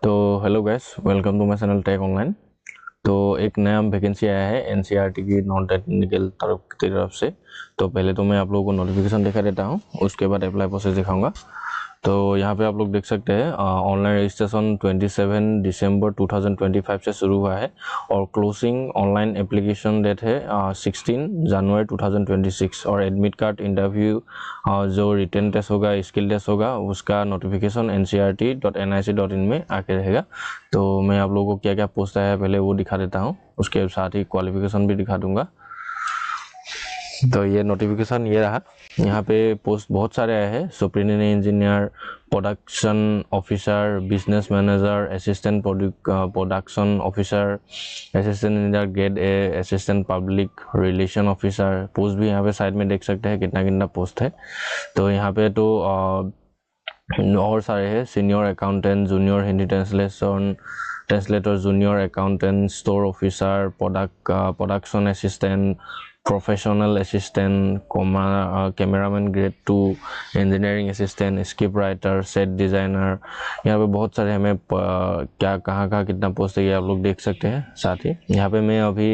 तो hello guys, welcome to my channel tech online. तो एक नया वैकेंसी आया है एनसीईआरटी की नॉन टेक्निकल तरफ से। तो पहले तो मैं आप लोगों को नोटिफिकेशन दिखा देता हूँ, उसके बाद अप्लाई प्रोसेस दिखाऊंगा। तो यहाँ पे आप लोग देख सकते हैं ऑनलाइन रजिस्ट्रेशन 27 दिसंबर 2025 से शुरू हुआ है और क्लोजिंग ऑनलाइन एप्लीकेशन डेट है 16 जनवरी 2026। और एडमिट कार्ड इंटरव्यू जो रिटन टेस्ट होगा, स्किल टेस्ट होगा, उसका नोटिफिकेशन ncrt.nic.in में आके रहेगा। तो मैं आप लोगों को क्या क्या पोस्ट आया है पहले वो दिखा देता हूँ, उसके साथ ही क्वालिफिकेशन भी दिखा दूंगा। तो ये नोटिफिकेशन ये रहा। यहाँ पे पोस्ट बहुत सारे आए हैं, superintendent engineer, production officer, business manager, assistant production officer, assistant engineer grade A, assistant public relation officer. Post भी यहाँ पे साइड में देख सकते हैं कितना कितना पोस्ट है। तो यहाँ पे तो और सारे हैं, senior accountant, junior Hindi translator, junior accountant, store officer, production assistant, professional assistant, cameraman grade 2, engineering assistant, script writer, set designer. यहाँ पे बहुत सारे हमें क्या कहाँ कितना पोस्ट है ये आप लोग देख सकते हैं। साथ ही यहाँ पे मैं अभी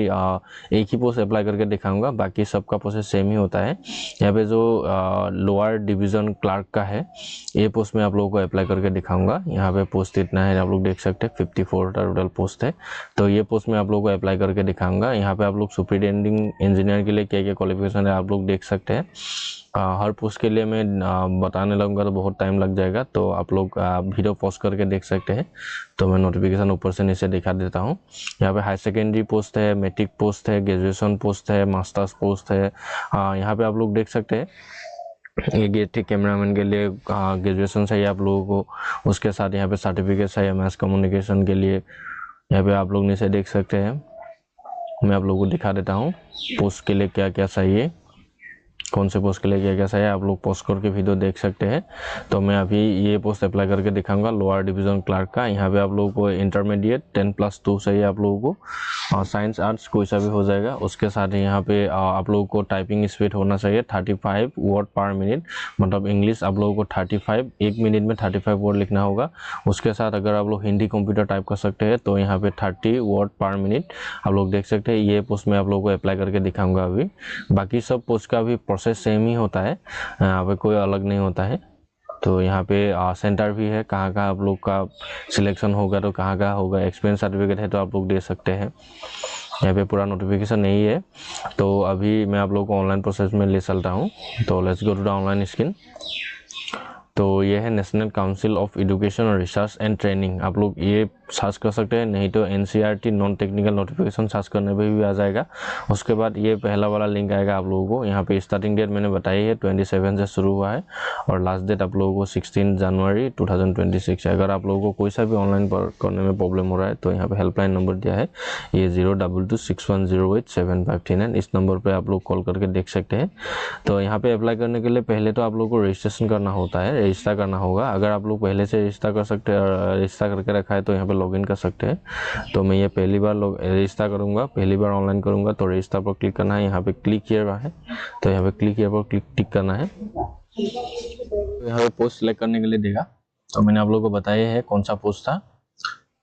एक ही पोस्ट अप्लाई करके दिखाऊंगा, बाकी सबका प्रोसेस सेम ही होता है। यहाँ पे जो लोअर डिवीज़न क्लार्क का है ये पोस्ट में आप लोगों को अप्लाई करके दिखाऊंगा। यहाँ पे पोस्ट इतना है, आप लोग देख सकते हैं 54 टोटल पोस्ट है। तो ये पोस्ट में आप लोगों को अप्लाई करके दिखाऊंगा। यहाँ पे आप लोग सुपरिटेंडिंग इंजीनियर के लिए क्या क्या क्वालिफिकेशन है आप लोग देख सकते हैं। हर पोस्ट के लिए मैं बताने लगूंगा तो बहुत टाइम लग जाएगा, तो आप लोग वीडियो पॉज करके देख सकते हैं। तो मैं नोटिफिकेशन ऊपर से नीचे दिखा देता हूँ। यहाँ पे हाई सेकेंडरी पोस्ट है, मैट्रिक पोस्ट है, ग्रेजुएशन पोस्ट है, मास्टर्स पोस्ट है। यहाँ पे आप लोग देख सकते हैं ये गेट कैमरामैन के लिए ग्रेजुएशन चाहिए आप लोगों को, उसके साथ यहाँ पे सर्टिफिकेट चाहिए मैथ कम्युनिकेशन के लिए। यहाँ पे आप लोग नीचे देख सकते हैं, मैं आप लोगों को दिखा देता हूँ पोस्ट के लिए क्या क्या चाहिए, कौन से पोस्ट के लिए क्या क्या चाहिए, आप लोग पोस्ट करके वीडियो देख सकते हैं। तो मैं अभी ये पोस्ट अप्लाई करके दिखाऊंगा लोअर डिवीजन क्लार्क का। यहाँ पे आप लोगों को इंटरमीडिएट 10+2 चाहिए आप लोगों को, साइंस आर्ट्स कोई सा भी हो जाएगा। उसके साथ ही यहाँ पे आप लोगों को टाइपिंग स्पीड होना चाहिए 35 वर्ड पर मिनट, मतलब इंग्लिश आप लोगों को 35 एक मिनट में 35 वर्ड लिखना होगा। उसके साथ अगर आप लोग हिंदी कंप्यूटर टाइप कर सकते हैं तो यहाँ पे 30 वर्ड पर मिनट आप लोग देख सकते हैं। ये पोस्ट में आप लोगों को अप्लाई करके दिखाऊंगा अभी। बाकी सब पोस्ट का भी प्रोसेस सेम ही होता है, यहाँ पे कोई अलग नहीं होता है। तो यहाँ पे सेंटर भी है, कहाँ कहाँ आप लोग का सिलेक्शन होगा तो कहाँ कहाँ होगा। एक्सपीरियंस सर्टिफिकेट है तो आप लोग दे सकते हैं। यहाँ पे पूरा नोटिफिकेशन नहीं है। तो अभी मैं आप लोग को ऑनलाइन प्रोसेस में ले चलता हूँ। तो let's go to the online screen. तो ये है नेशनल काउंसिल ऑफ एजुकेशन और रिसर्च एंड ट्रेनिंग, आप लोग ये सर्च कर सकते हैं, नहीं तो NCERT non technical notification search करने पे भी आ जाएगा। उसके बाद ये पहला वाला लिंक आएगा आप लोगों को। यहाँ पे स्टार्टिंग डेट मैंने बताई है 27 से शुरू हुआ है और लास्ट डेट आप लोगों को 16 जनवरी 2026 है। अगर आप लोगों को कोई सा भी ऑनलाइन करने में प्रॉब्लम हो रहा है तो यहाँ पे हेल्पलाइन नंबर दिया है, ये 02261087539, इस नंबर पर आप लोग कॉल करके देख सकते हैं। तो यहाँ पे अप्लाई करने के लिए पहले तो आप लोग को रजिस्ट्रेशन करना होता है, रजिस्टर करना होगा। अगर आप लोग पहले से रजिस्टर कर सकते हैं, रजिस्टर करके रखा है तो यहाँ पे लॉगिन कर सकते हैं। तो मैं ये पहली बार रजिस्टर करूँगा, पहली बार ऑनलाइन करूँगा। तो रजिस्टर पर क्लिक करना है, यहाँ पे क्लिक किया है तो यहाँ पे क्लिक किया पर टिक करना है। तो यहाँ पे पोस्ट सेलेक्ट करने के लिए देगा। तो मैंने आप लोगों को बताया है कौन सा पोस्ट था।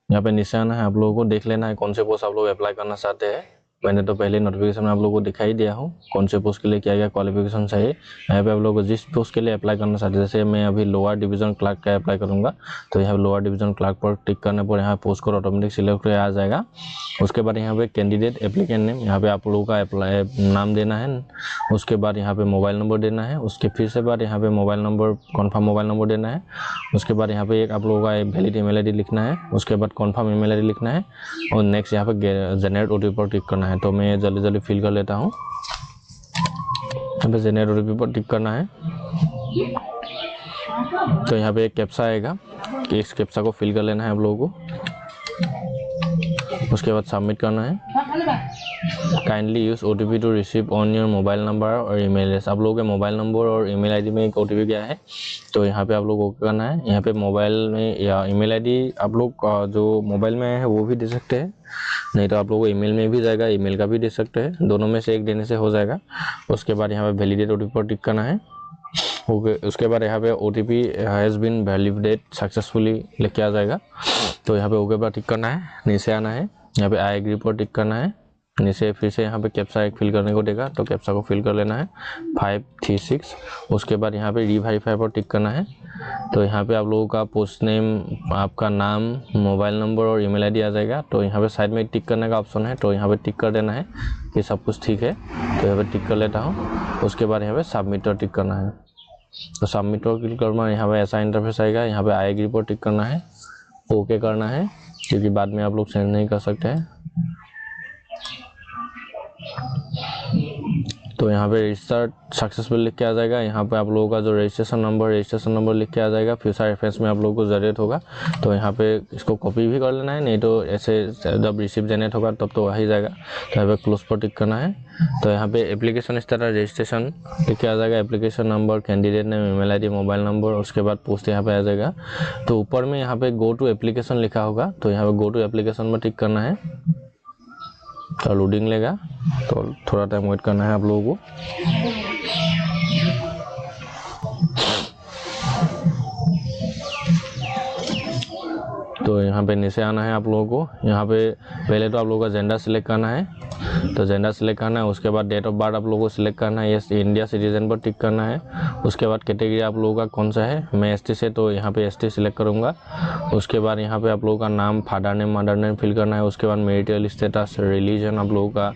यहाँ पे निशान है, आप लोगों को देख लेना है कौन से पोस्ट आप लोग अप्लाई करना चाहते हैं। मैंने तो पहले नोटिफिकेशन में आप लोगों को दिखाई दिया हूँ कौन से पोस्ट के लिए क्या क्या क्वालिफिकेशन चाहिए। यहाँ पे आप लोगों को जिस पोस्ट के लिए अप्लाई करना चाहते हैं, जैसे मैं अभी लोअर डिवीजन क्लर्क का अप्लाई करूँगा तो यहाँ लोअर डिवीजन क्लर्क पर टिक करने पर यहाँ पोस्ट को ऑटोमेटिक सिलेक्ट हो आ जाएगा। उसके बाद यहाँ पे कैंडिडेट एप्लीकेंट नेम, यहाँ पे आप लोगों का अप्लाई नाम देना है। उसके बाद यहाँ पे मोबाइल नंबर देना है। उसके फिर से बाद यहाँ पे mobile number, confirm mobile number देना है। उसके बाद यहाँ पे एक आप लोगों का वैलिड ईमेल आईडी लिखना है। उसके बाद कन्फर्म ईमेल आईडी लिखना है और नेक्स्ट यहाँ पे जनरेट ओटीपी पर टिक करना है। तो मैं जल्दी जल्दी फिल कर लेता हूँ। यहाँ पे जनरेट ओटीपी पर टिक करना है। तो यहाँ पे एक कैप्चा आएगा, इस कैप्चा को फिल कर लेना है आप लोगों को। उसके बाद सबमिट करना है। Kindly use OTP to receive on your mobile number और ईमेल एड्रेस, आप लोगों के मोबाइल नंबर और ईमेल आईडी में एक ओटीपी गया है तो यहाँ पे आप लोग ओके करना है। यहाँ पे मोबाइल में या ईमेल आईडी आप लोग जो मोबाइल में है वो भी दे सकते हैं, नहीं तो आप लोगों को ईमेल में भी जाएगा, ईमेल का भी दे सकते हैं, दोनों में से एक देने से हो जाएगा। उसके बाद यहाँ पे वैलिडेट ओटीपी पर टिक करना है। ओके। उसके बाद यहाँ पे OTP has been validate successfully लिख के आ जाएगा। तो यहाँ पे ओके पर टिक करना है, नीचे आना है, यहाँ पे आई एग्री पर टिक करना है, नीचे फिर से यहाँ पे कैप्चा एक फिल करने को देगा, तो कैप्चा को फिल कर लेना है 536। उसके बाद यहाँ पे रीवेरीफाई पर टिक करना है। तो यहाँ पे आप लोगों का पोस्ट नेम, आपका नाम, मोबाइल नंबर और ईमेल आईडी आ जाएगा। तो यहाँ पे साइड में टिक करने का ऑप्शन है, तो यहाँ पे टिक कर देना है कि सब कुछ ठीक है। तो यहाँ पे टिक कर लेता हूँ। उसके बाद यहाँ पे सबमिट पर टिक करना है। तो सबमिट पर क्लिक करना, यहाँ पे ऐसा इंटरफेस आएगा। यहाँ पे आई एग्री पर टिक करना है, ओके करना है, क्योंकि बाद में आप लोग चेंज नहीं कर सकते हैं। तो यहाँ पे रजिस्टर सक्सेसफुल लिख के आ जाएगा। यहाँ पे आप लोगों का जो रजिस्ट्रेशन नंबर लिख के आ जाएगा। फ्यूचर रेफरेंस में आप लोगों को ज़रूरत होगा, तो यहाँ पे इसको कॉपी भी कर लेना है, नहीं तो ऐसे जब रिसीव जनरेट होगा तब तो वही जाएगा। तो यहाँ पे क्लोज पर टिक करना है। तो यहाँ पे एप्लीकेशन स्टेटस रजिस्ट्रेशन लिख के आ जाएगा। Application number, candidate name, email ID, mobile number, उसके बाद पोस्ट यहाँ पे आ जाएगा। तो ऊपर में यहाँ पे गो टू एप्लीकेशन लिखा होगा, तो यहाँ पे गो टू एप्लीकेशन पर टिक करना है। तो लोडिंग लेगा, तो थोड़ा टाइम वेट करना है आप लोगों को। तो यहाँ पे नीचे आना है आप लोगों को। यहाँ पे पहले तो आप लोगों का जेंडर सिलेक्ट करना है, तो जेंडर सिलेक्ट करना है। उसके बाद डेट ऑफ बर्थ आप लोगों को सिलेक्ट करना है, यस इंडिया सिटीजन पर टिक करना है। उसके बाद कैटेगरी आप लोगों का कौन सा है, मैं ST से, तो यहाँ पे ST सिलेक्ट करूँगा। उसके बाद यहाँ पे आप लोगों का नाम, father name, mother name fill करना है। उसके बाद मैरिटल स्टेटस, रिलीजन आप लोगों का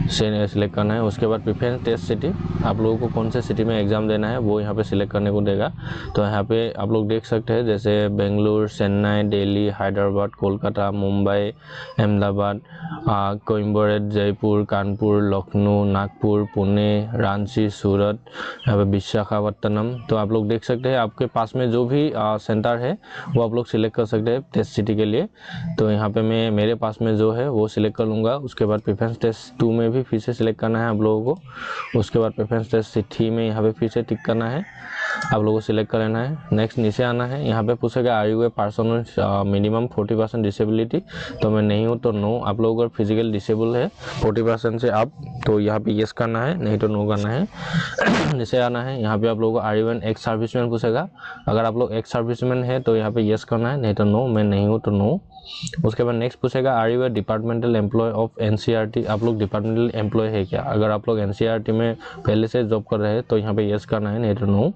सिलेक्ट करना है। उसके बाद प्रेफरेंस टेस्ट सिटी, आप लोगों को कौन से सिटी में एग्ज़ाम देना है वो यहाँ पे सिलेक्ट करने को देगा। तो यहाँ पे आप लोग देख सकते हैं, जैसे बेंगलुरु, चेन्नई, दिल्ली, हैदराबाद, कोलकाता, मुंबई, अहमदाबाद, कोयम्बटूर, जयपुर, कानपुर, लखनऊ, नागपुर, पुणे, रांची, सूरत, यहाँ पे विशाखापट्टनम। तो आप लोग देख सकते हैं आपके पास में जो भी सेंटर है वो आप लोग सिलेक्ट कर सकते हैं टेस्ट सिटी के लिए। तो यहाँ पे मैं मेरे पास में जो है वो सिलेक्ट कर लूँगा। उसके बाद प्रेफरेंस टेस्ट 2 में भी फिर से सिलेक्ट करना है आप लोगों को। उसके बाद प्रेफरेंस टेस्ट सिटी में यहाँ पे फिर से टिक करना है, आप लोगों को सिलेक्ट कर लेना है। नेक्स्ट नीचे आना है, यहाँ पे पूछेगा are you a person minimum 40% disability, तो मैं नहीं हूँ तो नो। आप लोगों का फिजिकल डिसेबल है 40% से आप, तो यहाँ पे येस करना है, नहीं तो नो करना है। नीचे आना है, यहाँ पे आप लोगों को are you an ex serviceman पूछेगा। अगर आप लोग एक्स सर्विसमैन है तो यहाँ पे येस करना है, नहीं तो नो, मैं नहीं हूँ तो नो। उसके बाद नेक्स्ट पूछेगा are you a departmental employee of NCERT, आप लोग डिपार्टमेंटल एम्प्लॉय है क्या। अगर आप लोग NCERT में पहले से जॉब कर रहे हैं तो यहाँ पे येस करना है, नहीं तो नो।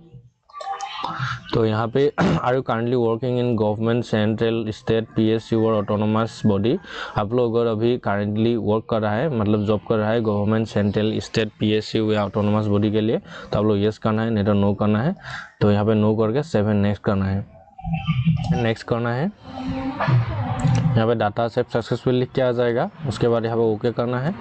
तो यहाँ पे are you currently working in government, central, state, PSU और ऑटोनोमस बॉडी, आप लोग अगर अभी करंटली वर्क कर रहा है, मतलब जॉब कर रहा है गवर्नमेंट, सेंट्रल, स्टेट, PSU या ऑटोनोमस बॉडी के लिए, तो आप लोग येस करना है, नहीं तो नो करना है। तो यहाँ पे नो करके 7 नेक्स्ट करना है, नेक्स्ट करना है। यहाँ पे डाटा सेव सक्सेसफुल लिख के आ जाएगा। उसके बाद यहाँ पे ओके करना है।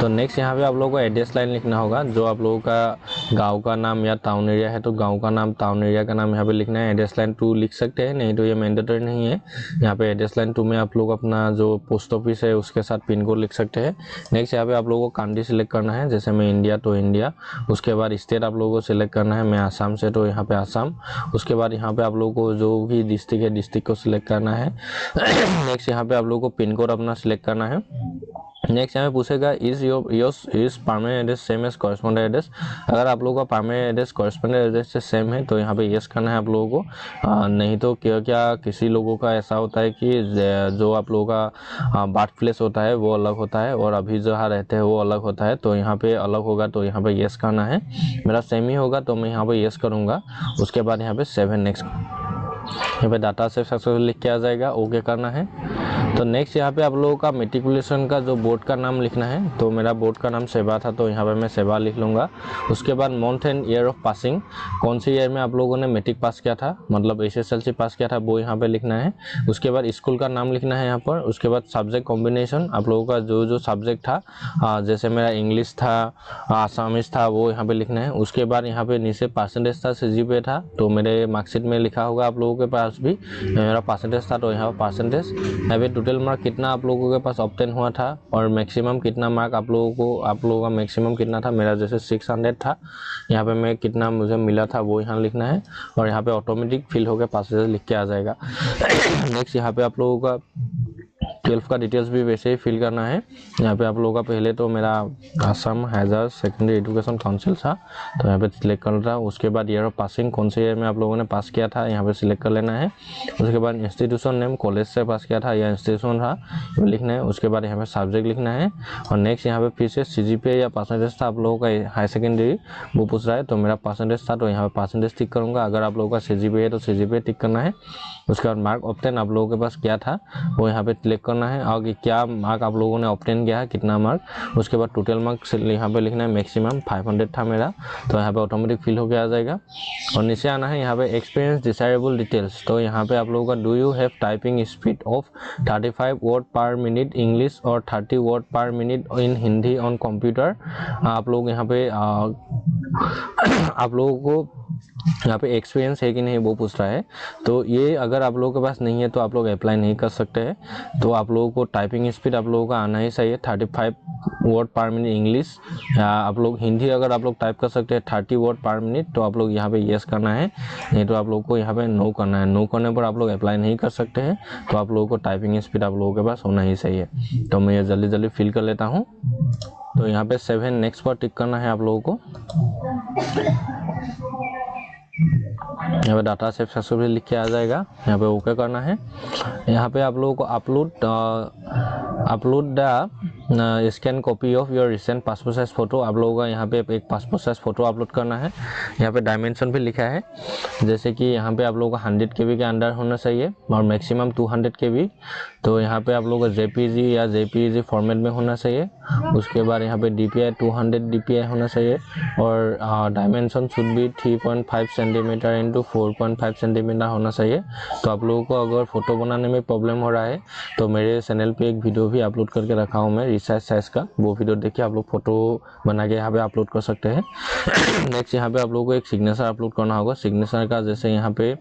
तो नेक्स्ट यहाँ पे आप लोगों को एड्रेस लाइन लिखना होगा, जो आप लोगों का गांव का नाम या टाउन एरिया है तो गांव का नाम, टाउन एरिया का नाम यहाँ पे लिखना है। एड्रेस लाइन 2 लिख सकते हैं, नहीं तो ये मैंडेटरी नहीं है। यहाँ पे एड्रेस लाइन 2 में आप लोग अपना जो पोस्ट ऑफिस है उसके साथ पिन कोड लिख सकते हैं। नेक्स्ट यहाँ पे आप लोगों को कंट्री सिलेक्ट करना है, जैसे मैं इंडिया तो इंडिया। उसके बाद स्टेट आप लोगों को सिलेक्ट करना है, मैं आसाम से तो यहाँ पे आसाम। उसके बाद यहाँ पे आप लोगों को जो भी डिस्ट्रिक्ट है डिस्ट्रिक्ट को सिलेक्ट करना है। नेक्स्ट यहाँ पे आप लोगों को पिन कोड अपना सिलेक्ट करना है। नेक्स्ट यहाँ पे पूछेगा is permanent address same as correspondent address, अगर आप लोगों का परमानेंट एड्रेस कॉरेस्पॉन्डेंट एड्रेस से सेम है तो यहाँ पे यस करना है आप लोगों को। नहीं तो क्या किसी लोगों का ऐसा होता है कि जो आप लोगों का बर्थ प्लेस होता है वो अलग होता है और अभी जहाँ रहते हैं वो अलग होता है, तो यहाँ पे अलग होगा तो यहाँ पे यस करना है। मेरा सेम ही होगा तो मैं यहाँ पे यस करूँगा। उसके बाद यहाँ पे 7 नेक्स्ट, यहाँ पे डाटा सेव सक्सेसफुल लिख के आ जाएगा, ओके करना है। तो नेक्स्ट यहाँ पे आप लोगों का मेट्रिकुलेशन का जो बोर्ड का नाम लिखना है, तो मेरा बोर्ड का नाम सेवा था तो यहाँ पे मैं सेवा लिख लूँगा। उसके बाद month and year of passing, कौन से ईयर में आप लोगों ने मैट्रिक पास किया था, मतलब SSLC पास किया था वो यहाँ पे लिखना है। उसके बाद स्कूल का नाम लिखना है यहाँ पर। उसके बाद सब्जेक्ट कॉम्बिनेशन, आप लोगों का जो सब्जेक्ट था, जैसे मेरा इंग्लिश था, आसामीज था, वो यहाँ पे लिखना है। उसके बाद यहाँ पे नीचे परसेंटेज था, CGPA था, तो मेरे मार्कशीट में लिखा होगा आप लोगों के पास भी, मेरा परसेंटेज था तो यहाँ पर परसेंटेज। यहाँ पे टोटल मार्क कितना आप लोगों के पास ऑब्टेन हुआ था और मैक्सिमम कितना मार्क आप लोगों का मैक्सिमम कितना था। मेरा जैसे 600 था, यहाँ पे मैं कितना मुझे मिला था वो यहाँ लिखना है और यहाँ पे ऑटोमेटिक फिल होकर परसेंटेज लिख के आ जाएगा। नेक्स्ट यहाँ पे आप लोगों का 12 का डिटेल्स भी वैसे ही फिल करना है। यहाँ पे आप लोगों का पहले तो मेरा असम हैज़र सेकेंडरी एजुकेशन काउंसिल था, तो यहाँ पे सिलेक्ट कर रहा हूँ। उसके बाद ईयर ऑफ पासिंग, कौन से ईयर में आप लोगों ने पास किया था, यहाँ पे सिलेक्ट कर लेना है। उसके बाद इंस्टीट्यूशन नेम, कॉलेज से पास किया था या इंस्टीट्यूशन था वो लिखना है। उसके बाद यहाँ पे सब्जेक्ट लिखना है। और नेक्स्ट यहाँ पे फिर से CGPA या परसेंटेज था आप लोगों का हाई सेकेंडरी, वो पूछ रहा है। तो मेरा परसेंटेज था, तो यहाँ पे परसेंटेज टिक करूँगा। अगर आप लोगों का CGPA है तो CGPA टिक करना है। उसके बाद मार्क ऑब्टेन आप लोगों के पास क्या था वो यहाँ पे सिलेक्ट करना है, और क्या मार्क आप लोगों ने ऑब्टेन किया है, कितना मार्क। उसके बाद टोटल मार्क्स यहाँ पे लिखना है। मैक्सिमम 500 था मेरा, तो यहाँ पे ऑटोमेटिक फिल होकर आ जाएगा। और नीचे आना है, यहाँ पे एक्सपीरियंस डिसाइरेबल डिटेल्स। तो यहाँ पे आप लोगों का do you have typing speed of 35 word पर मिनट इंग्लिश और 30 वर्ड पर minute in Hindi on computer. आप लोग यहाँ पे आप लोगों को यहाँ पे एक्सपीरियंस है कि नहीं वो पूछ रहा है। तो ये अगर आप लोगों के पास नहीं है तो आप लोग अप्लाई नहीं कर सकते हैं। तो आप लोगों को टाइपिंग स्पीड आप लोगों का आना ही चाहिए 35 वर्ड पर मिनट इंग्लिश, या आप लोग हिंदी अगर आप लोग टाइप कर सकते हैं 30 वर्ड पर मिनट, तो आप लोग यहाँ पे येस करना है। नहीं तो आप लोग को यहाँ पे नो करना है। नो करने पर आप लोग अप्लाई नहीं कर सकते हैं। तो आप लोगों को टाइपिंग स्पीड आप लोगों के पास होना ही चाहिए। तो मैं ये जल्दी जल्दी फिल कर लेता हूँ। तो यहाँ पे 7 नेक्स्ट पर टिक करना है आप लोगों को। यहाँ पे डाटा सेव सक्सेसफुली लिख के आ जाएगा, यहाँ पे ओके करना है। यहाँ पे आप लोगों को upload the scan copy of your recent passport size photo. आप लोगों का यहाँ पे एक पासपोर्ट साइज फोटो अपलोड करना है। यहाँ पे डायमेंशन भी लिखा है, जैसे कि यहाँ पे आप लोगों का 100 KB के अंडर होना चाहिए और मैक्सिमम 200 KB। तो यहाँ पे आप लोगों का JPG या JPEG फॉर्मेट में होना चाहिए। उसके बाद यहाँ पे DPI 200 DPI होना चाहिए, और dimension should be 3.5 centimetre into 4.5 centimetre होना चाहिए। तो आप लोगों को अगर फोटो बनाने में प्रॉब्लम हो रहा है तो मेरे चैनल पे एक वीडियो भी अपलोड करके रखा हूँ मैं रिसाइज साइज का, वो वीडियो देखिए आप लोग फोटो बना के यहाँ पे अपलोड कर सकते हैं। नेक्स्ट यहाँ पे आप लोगों को एक सिग्नेचर अपलोड करना होगा। सिग्नेचर का जैसे यहाँ पे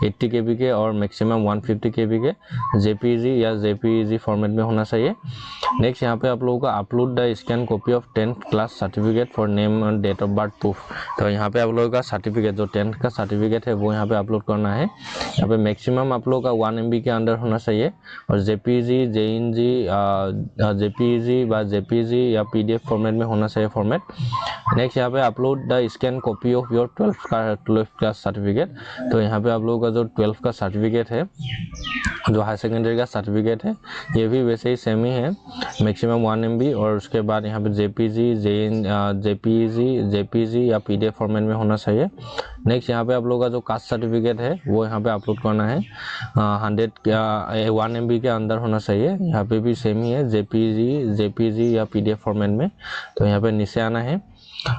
80 KB के और मैक्सिमम 150 KB के JPG या JPEG फॉर्मेट में होना चाहिए। नेक्स्ट यहाँ पे आप लोगों का upload the scan copy of 10th class certificate for name और डेट ऑफ बर्थ प्रूफ। तो यहाँ पे आप लोगों का सर्टिफिकेट जो 10th का सर्टिफिकेट है वो यहाँ पे अपलोड करना है। यहाँ पे मैक्सिमम आप लोगों का 1 MB के अंदर होना चाहिए, और JPG JPEG या PDF फॉर्मेट में होना चाहिए फॉर्मेट। नेक्स्ट यहाँ पे upload the scan copy of your 12th class certificate. तो यहाँ पे आप लोगों का जो 12th का सर्टिफिकेट है, जो हाई सेकेंडरी का सर्टिफिकेट है, ये भी वैसे ही सेम ही है, मैक्सिमम 1 MB। और उसके बाद यहाँ पे JPG या PDF फॉर्मेट में होना चाहिए। नेक्स्ट यहाँ पे आप लोगों का जो कास्ट सर्टिफिकेट है वो यहाँ पे अपलोड करना है, 1 MB के अंदर होना चाहिए। यहाँ पे भी सेम ही है, JPG या PDF फॉर्मेट में। तो यहाँ पे नीचे आना है,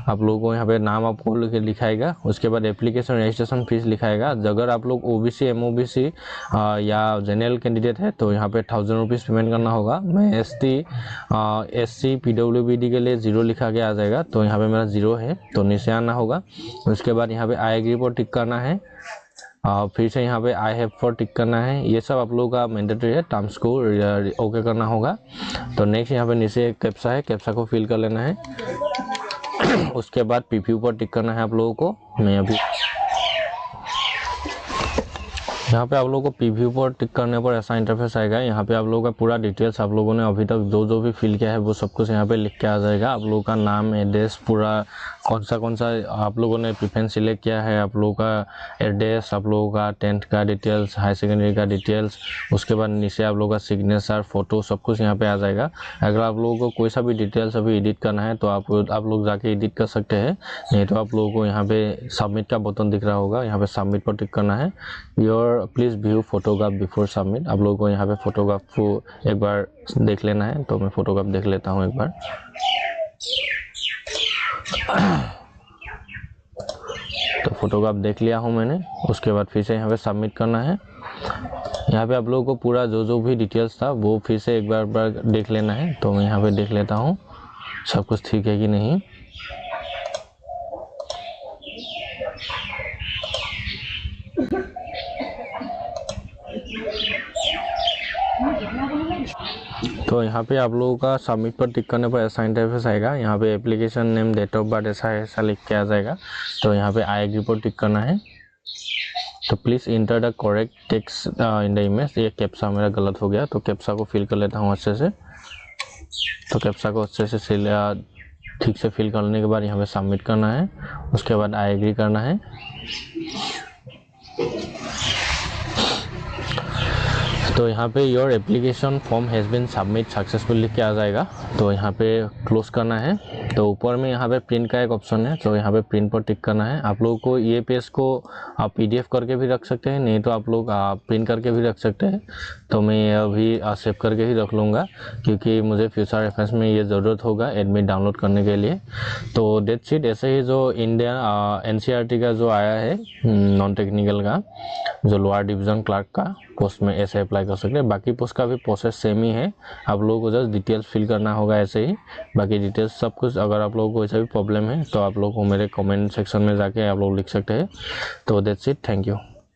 आप लोगों को यहाँ पे नाम आपको लिखाएगा। उसके बाद एप्लीकेशन रजिस्ट्रेशन फीस लिखाएगा। अगर आप लोग OBC MOBC या जनरल कैंडिडेट है तो यहाँ पे 1000 रुपीज़ पेमेंट करना होगा। मैं SC PWBD के लिए 0 लिखा के आ जाएगा, तो यहाँ पे मेरा 0 है, तो नीचे आना होगा। उसके बाद यहाँ पे आई एग्री पर टिक करना है, फिर से यहाँ पे आई हैव पर टिक करना है। ये सब आप लोगों का मैंडेटरी है, टर्म्स को ओके करना होगा। तो नेक्स्ट यहाँ पे नीचे एक कैप्चा है, कैप्चा को फिल कर लेना है। उसके बाद PPU पर टिक करना है आप लोगों को। मैं अभी यहाँ पे आप लोगों को PPU पर टिक करने पर ऐसा इंटरफेस आएगा। यहाँ पे आप लोगों का पूरा डिटेल्स आप लोगों ने अभी तक जो भी फिल किया है वो सब कुछ यहाँ पे लिख के आ जाएगा। आप लोगों का नाम, एड्रेस, पूरा कौन सा आप लोगों ने प्रेफरेंस सिलेक्ट किया है, आप लोगों का एड्रेस, आप लोगों का 10th का डिटेल्स, हाई सेकेंडरी का डिटेल्स। उसके बाद नीचे आप लोगों का सिग्नेचर, फोटो, सब कुछ यहाँ पे आ जाएगा। अगर आप लोगों को कोई सा भी डिटेल्स अभी एडिट करना है तो आप लोग जाके एडिट कर सकते हैं। नहीं तो आप लोगों को यहाँ पे सबमिट का बटन दिख रहा होगा, यहाँ पे सबमिट पर टिक करना है। Please view photograph before submit. आप लोगों को यहाँ पे फोटोग्राफ को एक बार देख लेना है, तो मैं फोटोग्राफ देख लेता हूँ एक बार। तो फोटोग्राफ देख लिया हूँ मैंने। उसके बाद फिर से यहाँ पे सबमिट करना है। यहाँ पे आप लोगों को पूरा जो भी डिटेल्स था वो फिर से एक बार देख लेना है। तो मैं यहाँ पे देख लेता हूँ सब कुछ ठीक है कि नहीं। तो यहाँ पे आप लोगों का सबमिट पर टिक करने पर ऐसा इंटरफेस आएगा। यहाँ पे application name, date of birth ऐसा लिख के आ जाएगा। तो यहाँ पे आई एग्री पर टिक करना है। तो please enter the correct text in the image. ये कैप्सा मेरा गलत हो गया, तो कैप्सा को फिल कर लेता हूँ अच्छे से। तो कैप्सा को अच्छे से ठीक से फिल करने के बाद यहाँ पे सबमिट करना है, उसके बाद आई एग्री करना है। तो यहाँ पे your application form has been submit successful लिख के आ जाएगा। तो यहाँ पे क्लोज करना है। तो ऊपर में यहाँ पे प्रिंट का एक ऑप्शन है, तो यहाँ पे प्रिंट पर टिक करना है। आप लोगों को ये पेज को आप PDF करके भी रख सकते हैं, नहीं तो आप लोग प्रिंट करके भी रख सकते हैं। तो मैं ये अभी सेव करके ही रख लूँगा, क्योंकि मुझे फ्यूचर रेफरेंस में ये ज़रूरत होगा एडमिट डाउनलोड करने के लिए। तो डेट शीट ऐसे ही जो इंडिया NCERT का जो आया है नॉन टेक्निकल का, जो लोअर डिवीज़न क्लर्क का पोस्ट में ऐसे अप्लाई कर सकते हैं। बाकी पोस्ट का भी प्रोसेस सेम ही है, आप लोगों को जस्ट डिटेल्स फिल करना होगा ऐसे ही। बाकी डिटेल्स सब कुछ, अगर आप लोगों को ऐसा भी प्रॉब्लम है तो आप लोगों को मेरे कमेंट सेक्शन में जाके आप लोग लिख सकते हैं। तो दैट्स इट, थैंक यू।